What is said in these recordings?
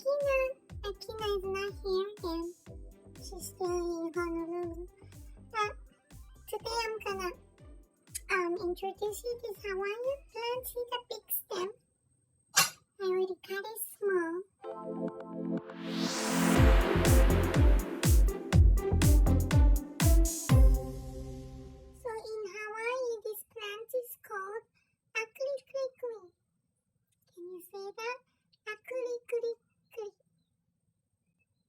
Akina is not here again. She's still in Honolulu. But today I'm gonna introduce you this Hawaiian plant. See the big stem? I already cut it small. So in Hawaii, this plant is called Akulikulikula. Can you say that? Akulikulikula.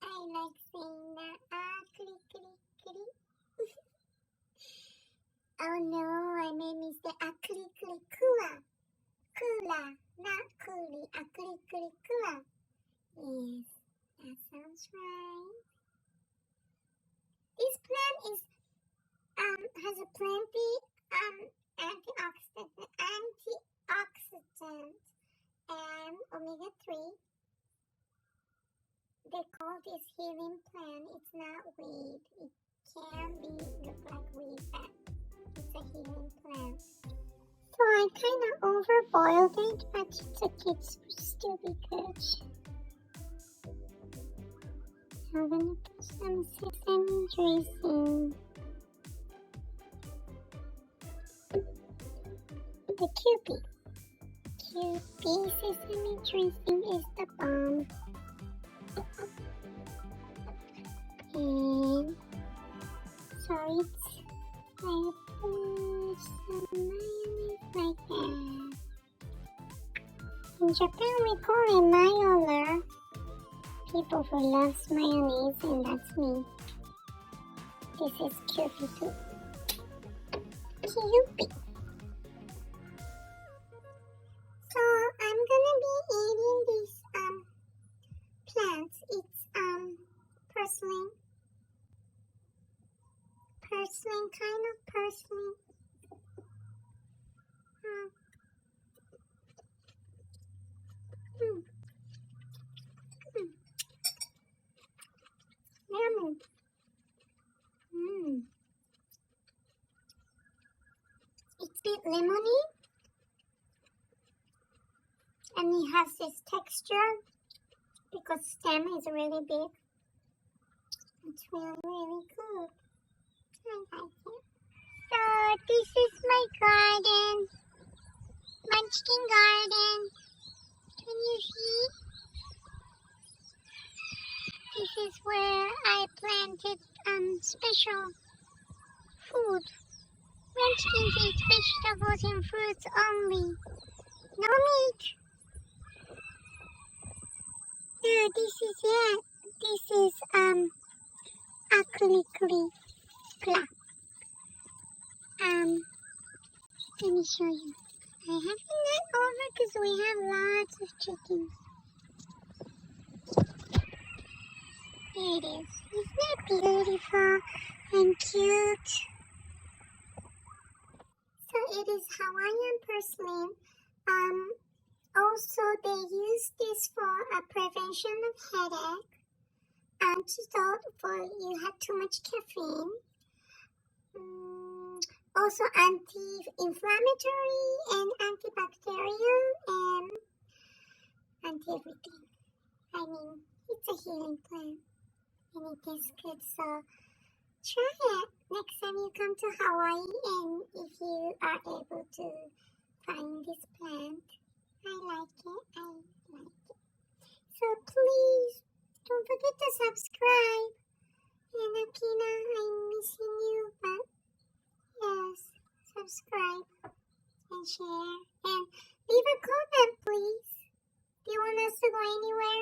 I like saying that. Akulikulikula. Oh no, I made mistake. Akulikulikula. Kula, not kuli. Akulikulikula. Yes, that sounds right. This plant has a plenty antioxidant and omega-3. They call this healing plant. It's not weed. It can look like weed, but it's a healing plant. So I kind of overboiled it, but it's okay. It will still be good. So I'm gonna put some sesame dressing. The Kewpie sesame dressing is the bomb. And so I put some mayonnaise like that. In Japan we call it mayola. People who love mayonnaise, and that's me. This is Kewpie too. Kewpie. So I'm gonna be eating these plants. It's purslane, kind of purslane. Lemon. It's a bit lemony. And it has this texture because stem is really big. It's really, really good. I like it. So this is my garden. Munchkin garden. Can you see? This is where I planted special food. Munchkins eat vegetables and fruits only. No meat. Yeah, this is it. This is Akulikulikula. Let me show you. I have a net over because we have lots of chickens. There it is. Isn't that beautiful and cute? So it is Hawaiian purslane. Also, they use this for a prevention of headache, antidote for you have too much caffeine, also anti-inflammatory and antibacterial and anti-everything. I mean, it's a healing plant and it tastes good, so try it next time you come to Hawaii, and if you are able to find this plant. I like it. So please, don't forget to subscribe. And Akina, I'm missing you, but yes, subscribe and share. And leave a comment, please. Do you want us to go anywhere